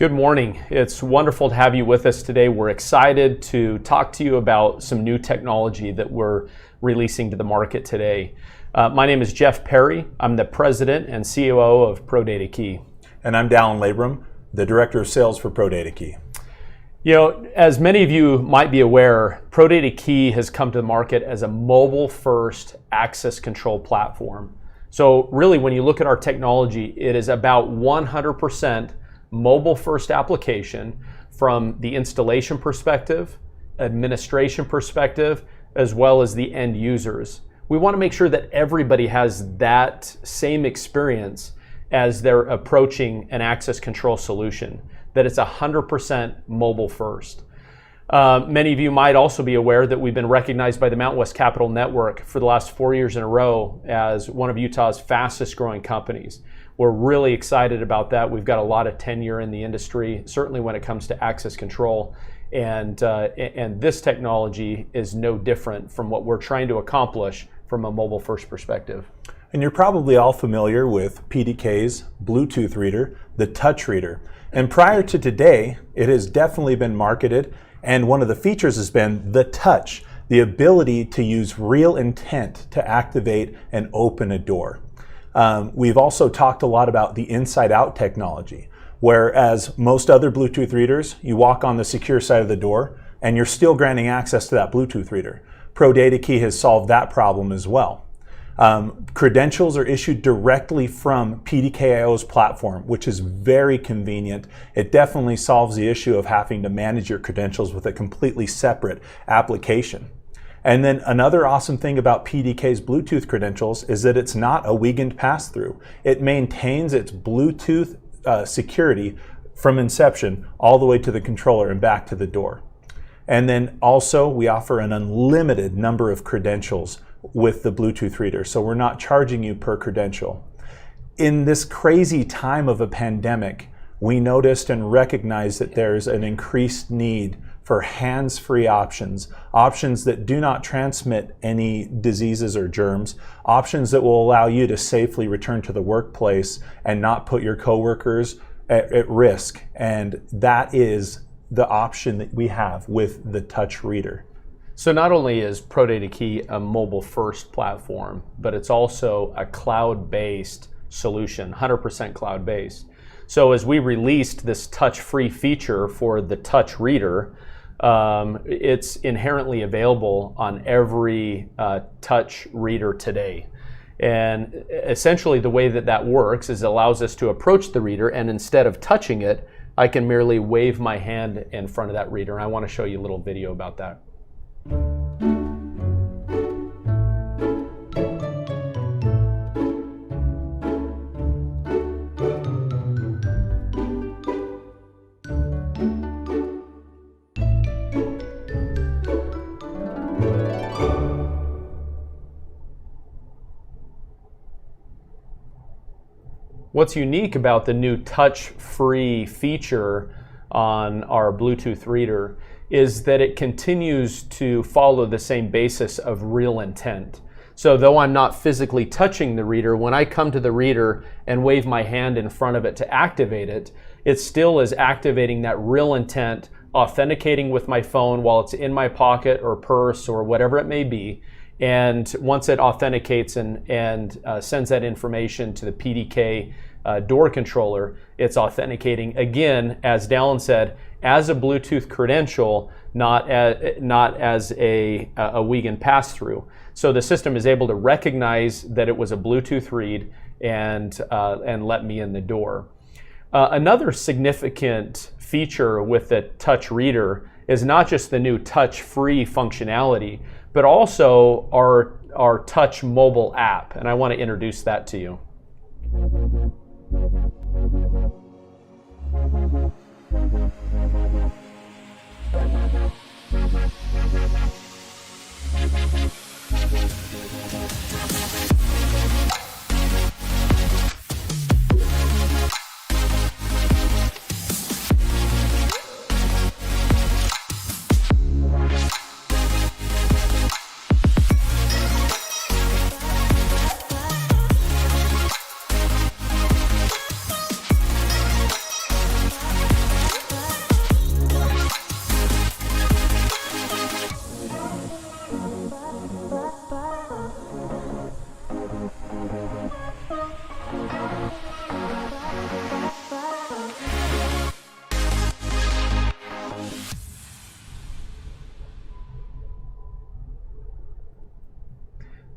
Good morning. It's wonderful to have you with us today. We're excited to talk to you about some new technology that we're releasing to the market today. My name is Jeff Perry. I'm the president and COO of ProdataKey. And I'm Dallin Labrum, the director of sales for ProdataKey. You know, as many of you might be aware, ProdataKey has come to the market as a mobile-first access control platform. So really, when you look at our technology, it is about 100% mobile-first application from the installation perspective, administration perspective, as well as the end users. We want to make sure that everybody has that same experience as they're approaching an access control solution, that it's 100% mobile first. Many of you might also be aware that we've been recognized by the Mountain West Capital Network for the last 4 years in a row as one of Utah's fastest growing companies. We're really excited about that. We've got a lot of tenure in the industry, certainly when it comes to access control. And this technology is no different from what we're trying to accomplish from a mobile first perspective. And you're probably all familiar with PDK's Bluetooth reader, the touch reader. And prior to today, it has definitely been marketed. And one of the features has been the touch, the ability to use real intent to activate and open a door. We've also talked a lot about the inside-out technology, whereas most other Bluetooth readers, you walk on the secure side of the door and you're still granting access to that Bluetooth reader. ProdataKey has solved that problem as well. Credentials are issued directly from PDK.io's platform, which is very convenient. It definitely solves the issue of having to manage your credentials with a completely separate application. And then another awesome thing about PDK's Bluetooth credentials is that it's not a Wiegand pass-through. It maintains its Bluetooth security from inception all the way to the controller and back to the door. And then also we offer an unlimited number of credentials with the Bluetooth reader, so we're not charging you per credential. In this crazy time of a pandemic, we noticed and recognized that there's an increased need for hands-free options that do not transmit any diseases or germs, options that will allow you to safely return to the workplace and not put your coworkers at risk. And that is the option that we have with the touch reader. So not only is ProdataKey a mobile-first platform, but it's also a cloud-based solution, 100% cloud-based. So as we released this touch-free feature for the touch reader, it's inherently available on every touch reader today. And essentially the way that works is it allows us to approach the reader, and instead of touching it, I can merely wave my hand in front of that reader. And I want to show you a little video about that. What's unique about the new touch-free feature on our Bluetooth reader is that it continues to follow the same basis of real intent. So though I'm not physically touching the reader, when I come to the reader and wave my hand in front of it to activate it, it still is activating that real intent, authenticating with my phone while it's in my pocket or purse or whatever it may be. And once it authenticates and sends that information to the PDK door controller, it's authenticating again, as Dallin said, as a Bluetooth credential, not as a Wiegand pass-through. So the system is able to recognize that it was a Bluetooth read and let me in the door. Another significant feature with the touch reader is not just the new touch-free functionality, but also our touch mobile app, and I want to introduce that to you.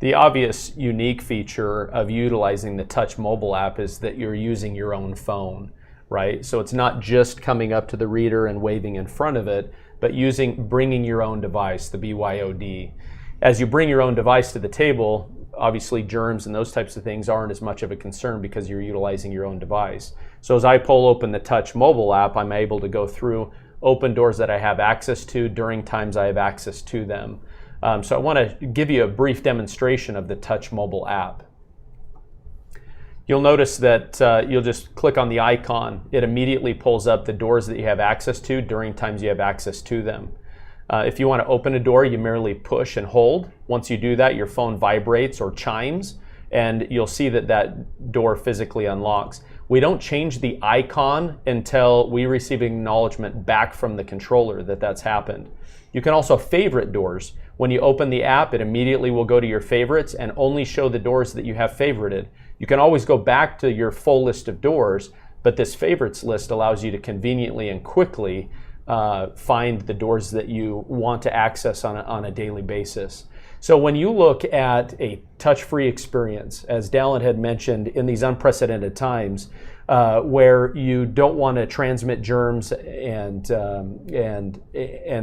The obvious unique feature of utilizing the touch mobile app is that you're using your own phone, right? So it's not just coming up to the reader and waving in front of it, but bringing your own device, the BYOD. As you bring your own device to the table, obviously germs and those types of things aren't as much of a concern because you're utilizing your own device. So as I pull open the touch mobile app, I'm able to go through open doors that I have access to during times I have access to them. So I want to give you a brief demonstration of the touch mobile app. You'll notice that you'll just click on the icon. It immediately pulls up the doors that you have access to during times you have access to them. If you want to open a door, you merely push and hold. Once you do that, your phone vibrates or chimes, and you'll see that that door physically unlocks. We don't change the icon until we receive acknowledgement back from the controller that that's happened. You can also favorite doors. When you open the app, it immediately will go to your favorites and only show the doors that you have favorited. You can always go back to your full list of doors, but this favorites list allows you to conveniently and quickly find the doors that you want to access on a daily basis. So when you look at a touch-free experience, as Dallin had mentioned, in these unprecedented times, where you don't want to transmit germs and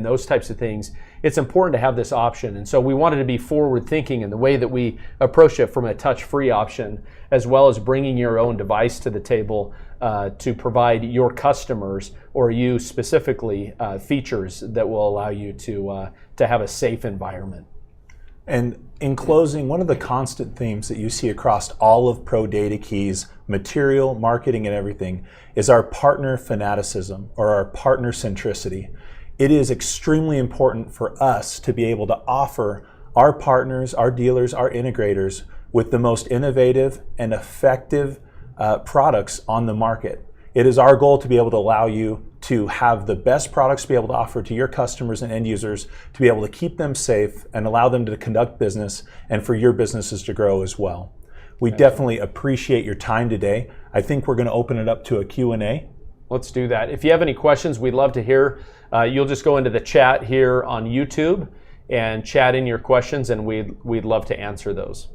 those types of things, it's important to have this option. And so we wanted to be forward-thinking in the way that we approach it from a touch-free option, as well as bringing your own device to the table to provide your customers or you specifically features that will allow you to have a safe environment. And in closing, one of the constant themes that you see across all of ProdataKey's material, marketing, and everything is our partner fanaticism or our partner centricity. It is extremely important for us to be able to offer our partners, our dealers, our integrators with the most innovative and effective products on the market. It is our goal to be able to allow you to have the best products to be able to offer to your customers and end users, to be able to keep them safe and allow them to conduct business and for your businesses to grow as well. We definitely appreciate your time today. I think we're going to open it up to a Q&A. Let's do that. If you have any questions, we'd love to hear. You'll just go into the chat here on YouTube and chat in your questions, and we'd love to answer those.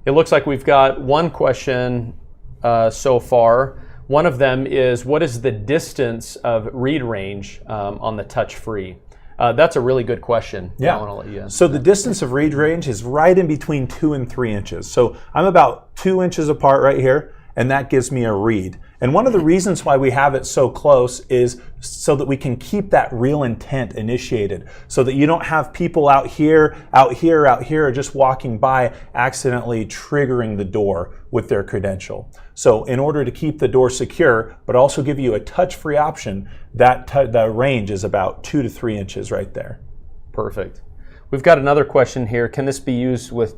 It looks like we've got one question so far. One of them is, what is the distance of read range on the touch-free? That's a really good question. Yeah. I'll let you answer. So the distance of read range is right in between 2 and 3 inches. So I'm about 2 inches apart right here, and that gives me a read. And one of the reasons why we have it so close is so that we can keep that real intent initiated, so that you don't have people out here, or just walking by accidentally triggering the door with their credential. So in order to keep the door secure, but also give you a touch-free option, the range is about 2 to 3 inches right there. Perfect. We've got another question here. Can this be used with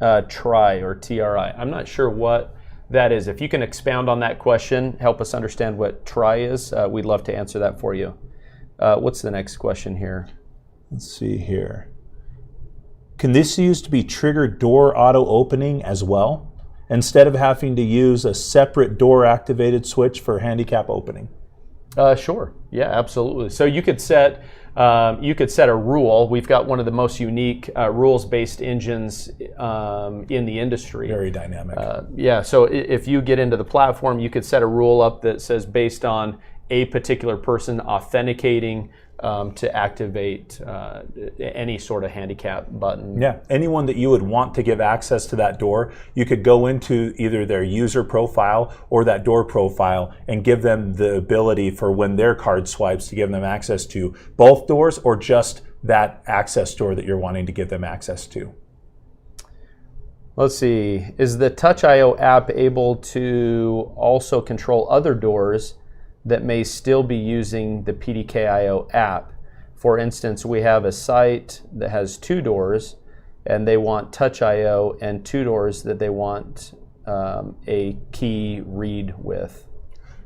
TRI or TRI? I'm not sure what that is. If you can expound on that question, help us understand what TRI is, we'd love to answer that for you. What's the next question here? Let's see here. Can this use to be triggered door auto opening as well, instead of having to use a separate door activated switch for handicap opening? Sure. Yeah, absolutely. So you could set a rule. We've got one of the most unique rules-based engines in the industry. Very dynamic. Yeah. So if you get into the platform, you could set a rule up that says based on a particular person authenticating to activate any sort of handicap button. Yeah, anyone that you would want to give access to that door, you could go into either their user profile or that door profile and give them the ability for when their card swipes to give them access to both doors or just that access door that you're wanting to give them access to. Let's see, is the Touch.io app able to also control other doors that may still be using the ProdataKey app? For instance, we have a site that has 2 doors and they want Touch.io and 2 doors that they want a key read with.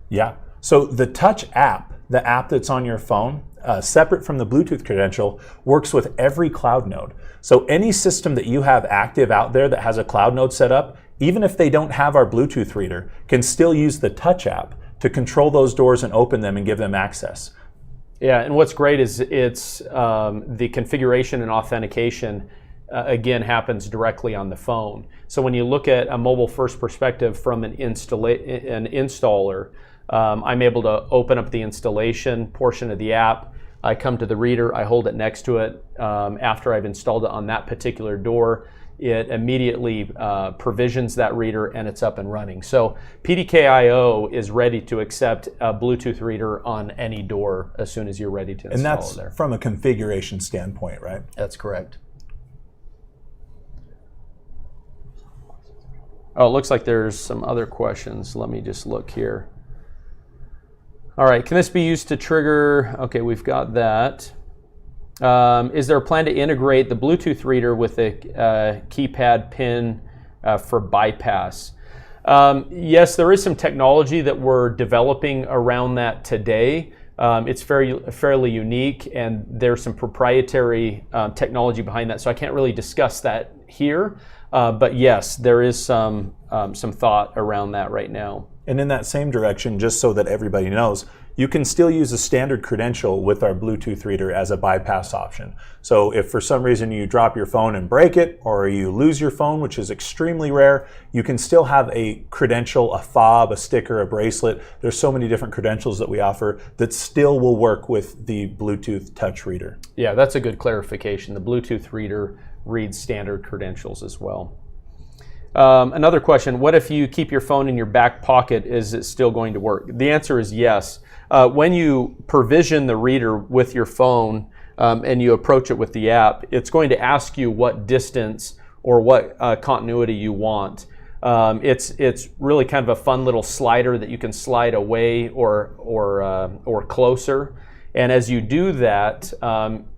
Yeah, so the Touch app, the app that's on your phone, separate from the Bluetooth credential, works with every cloud node. So any system that you have active out there that has a cloud node set up, even if they don't have our Bluetooth reader, can still use the Touch app to control those doors and open them and give them access. Yeah, and what's great is it's the configuration and authentication again, happens directly on the phone. So when you look at a mobile first perspective from an installer, I'm able to open up the installation portion of the app. I come to the reader, I hold it next to it. After I've installed it on that particular door, it immediately provisions that reader and it's up and running. So PDK.io is ready to accept a Bluetooth reader on any door as soon as you're ready to install it there. And that's from a configuration standpoint, right? That's correct. Oh, it looks like there's some other questions. Let me just look here. All right, can this be used to trigger? Okay, we've got that. Is there a plan to integrate the Bluetooth reader with a keypad pin for bypass? Yes, there is some technology that we're developing around that today. It's fairly unique, and there's some proprietary technology behind that, so I can't really discuss that here. But yes, there is some thought around that right now. And in that same direction, just so that everybody knows, you can still use a standard credential with our Bluetooth reader as a bypass option. So if for some reason you drop your phone and break it, or you lose your phone, which is extremely rare, you can still have a credential, a fob, a sticker, a bracelet. There's so many different credentials that we offer that still will work with the Bluetooth touch reader. Yeah, that's a good clarification. The Bluetooth reader reads standard credentials as well. Another question, what if you keep your phone in your back pocket? Is it still going to work? The answer is yes. When you provision the reader with your phone and you approach it with the app, it's going to ask you what distance or what continuity you want. It's really kind of a fun little slider that you can slide away or closer. And as you do that,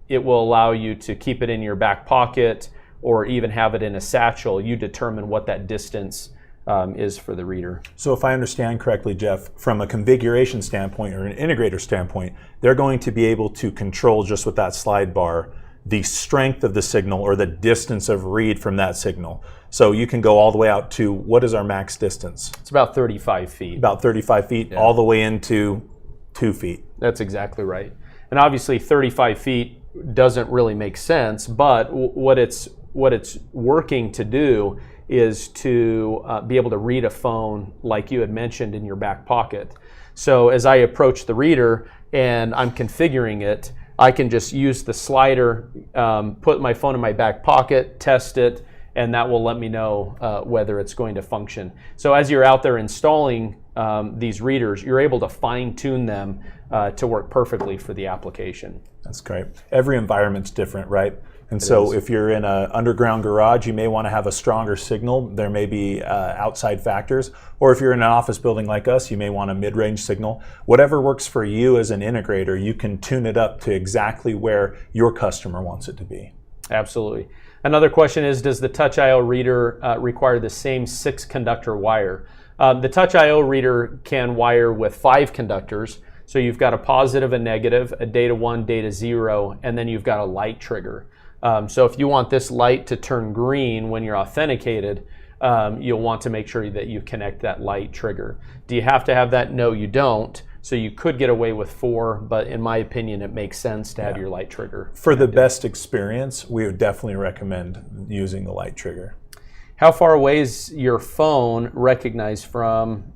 it will allow you to keep it in your back pocket or even have it in a satchel. You determine what that distance is for the reader. So if I understand correctly, Jeff, from a configuration standpoint or an integrator standpoint, they're going to be able to control just with that slide bar the strength of the signal or the distance of read from that signal. So you can go all the way out to, what is our max distance? It's about 35 feet. About 35 feet, yeah. All the way into 2 feet. That's exactly right. And obviously 35 feet doesn't really make sense, but what it's working to do is to be able to read a phone like you had mentioned in your back pocket. So as I approach the reader and I'm configuring it, I can just use the slider, put my phone in my back pocket, test it, and that will let me know whether it's going to function. So as you're out there installing these readers, you're able to fine-tune them to work perfectly for the application. That's great. Every environment's different, right? And so if you're in an underground garage, you may want to have a stronger signal. There may be outside factors. Or if you're in an office building like us, you may want a mid-range signal. Whatever works for you as an integrator, you can tune it up to exactly where your customer wants it to be. Absolutely. Another question is, does the Touch.io reader require the same 6-conductor wire? The Touch.io reader can wire with 5 conductors. So you've got a positive, a negative, a data 1, data 0, and then you've got a light trigger. So if you want this light to turn green when you're authenticated, you'll want to make sure that you connect that light trigger. Do you have to have that? No, you don't. So you could get away with 4, but in my opinion, it makes sense to have your light trigger. For the best experience, we would definitely recommend using the light trigger. How far away is your phone recognized from?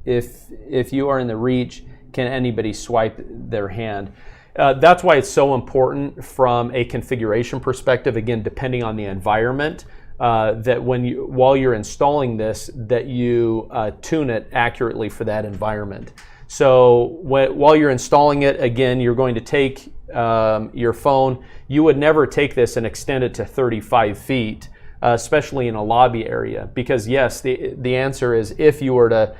If you are in the reach, can anybody swipe their hand? That's why it's so important from a configuration perspective, again, depending on the environment, that while you're installing this, that you tune it accurately for that environment. So while you're installing it, again, you're going to take your phone. You would never take this and extend it to 35 feet, especially in a lobby area, because yes, the answer is if you were to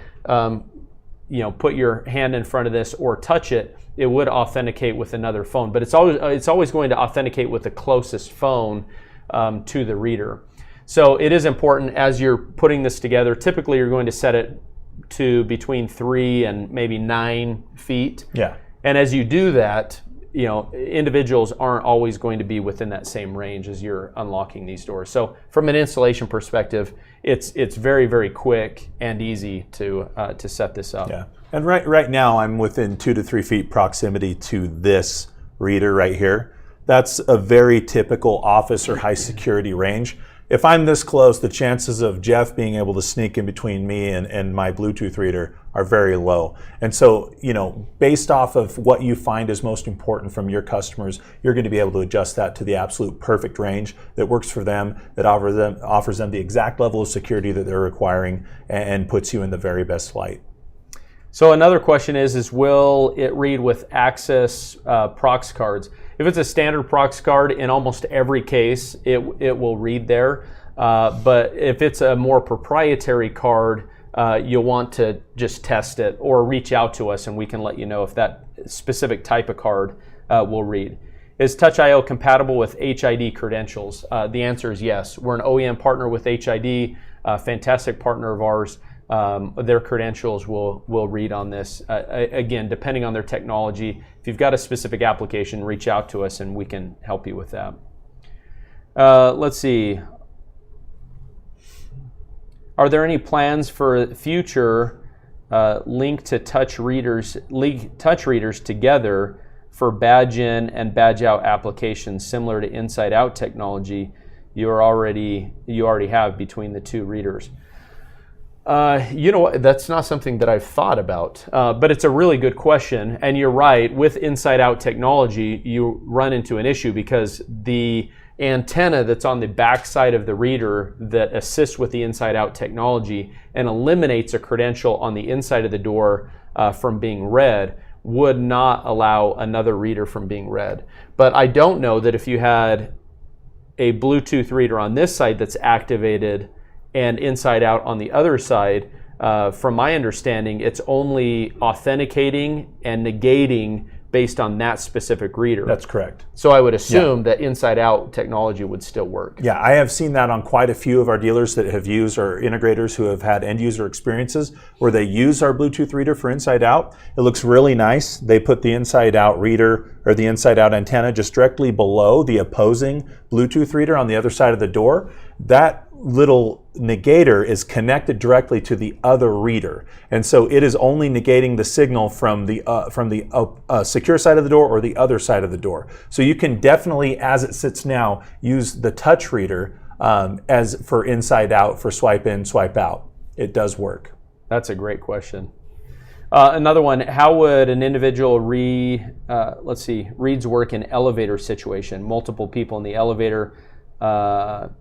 put your hand in front of this or touch it, it would authenticate with another phone. But it's always going to authenticate with the closest phone to the reader. So it is important as you're putting this together. Typically, you're going to set it to between 3 and maybe 9 feet. Yeah. And as you do that, individuals aren't always going to be within that same range as you're unlocking these doors. So from an installation perspective, it's very, very quick and easy to set this up. Yeah. And right now I'm within 2 to 3 feet proximity to this reader right here. That's a very typical office or high security range. If I'm this close, the chances of Jeff being able to sneak in between me and my Bluetooth reader are very low. And so, based off of what you find is most important from your customers, you're going to be able to adjust that to the absolute perfect range that works for them, that offers them the exact level of security that they're requiring, and puts you in the very best light. So another question is will it read with Access prox cards? If it's a standard prox card, in almost every case, it will read there. But if it's a more proprietary card, you'll want to just test it or reach out to us and we can let you know if that specific type of card will read. Is Touch.io compatible with HID credentials? The answer is yes. We're an OEM partner with HID, a fantastic partner of ours. Their credentials will read on this. Again, depending on their technology, if you've got a specific application, reach out to us and we can help you with that. Let's see. Are there any plans for future link to touch readers together for badge in and badge out applications similar to inside out technology you already have between the two readers? That's not something that I've thought about, but it's a really good question. And you're right, with inside-out technology, you run into an issue because the antenna that's on the back side of the reader that assists with the inside-out technology and eliminates a credential on the inside of the door from being read would not allow another reader from being read. But I don't know that if you had a Bluetooth reader on this side that's activated and inside out on the other side, from my understanding, it's only authenticating and negating based on that specific reader. That's correct. So I would assume that inside out technology would still work. Yeah, I have seen that on quite a few of our dealers that have used, or integrators who have had end user experiences where they use our Bluetooth reader for inside out. It looks really nice. They put the inside out reader or the inside out antenna just directly below the opposing Bluetooth reader on the other side of the door. That little negator is connected directly to the other reader, and so it is only negating the signal from the secure side of the door or the other side of the door. So you can definitely, as it sits now, use the touch reader as for inside out, for swipe in, swipe out. It does work. That's a great question. Another one: how would an individual reads work in elevator situation? Multiple people in the elevator.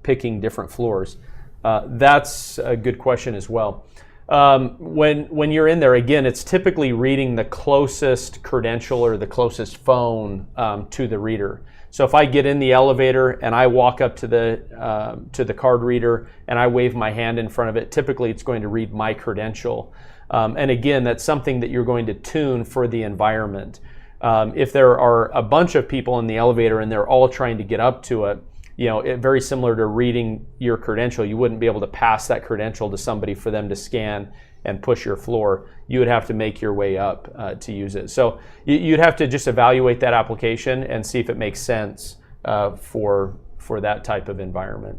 Picking different floors. That's a good question as well. When you're in there, again, it's typically reading the closest credential or the closest phone to the reader. So if I get in the elevator and I walk up to the card reader and I wave my hand in front of it, typically it's going to read my credential. And again, that's something that you're going to tune for the environment. If there are a bunch of people in the elevator and they're all trying to get up to it, very similar to reading your credential, you wouldn't be able to pass that credential to somebody for them to scan and push your floor. You would have to make your way up to use it. So you'd have to just evaluate that application and see if it makes sense for that type of environment.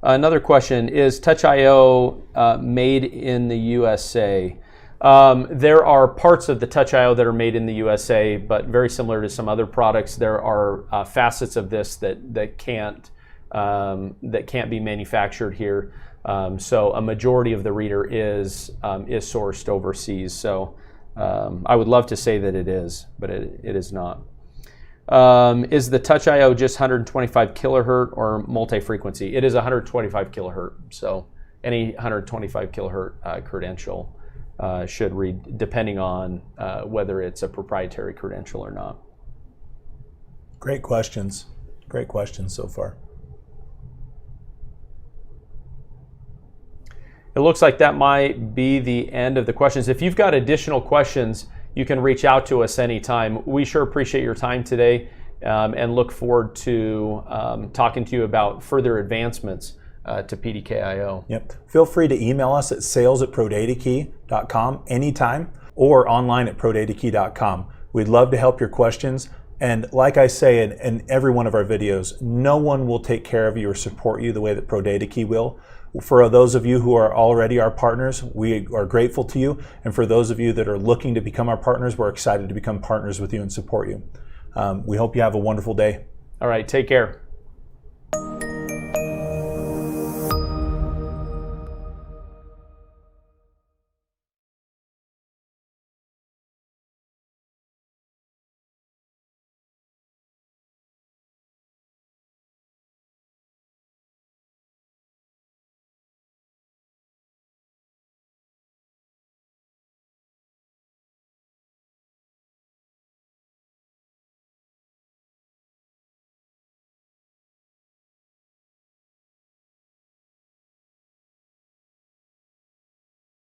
Another question, is Touch.io made in the USA? There are parts of the Touch.io that are made in the USA, but very similar to some other products, there are facets of this that can't be manufactured here. So a majority of the reader is sourced overseas. So I would love to say that it is, but it is not. Is the Touch.io just 125 kilohertz or multi-frequency? It is 125 kilohertz. So any 125 kilohertz credential should read, depending on whether it's a proprietary credential or not. Great questions. Great questions so far. It looks like that might be the end of the questions. If you've got additional questions, you can reach out to us anytime. We sure appreciate your time today and look forward to talking to you about further advancements to PDK.io. Yep. Feel free to email us at sales@ProdataKey.com anytime or online at ProdataKey.com. We'd love to help your questions. And like I say in every one of our videos, no one will take care of you or support you the way that ProdataKey will. For those of you who are already our partners, we are grateful to you. And for those of you that are looking to become our partners, we're excited to become partners with you and support you. We hope you have a wonderful day. All right, take care.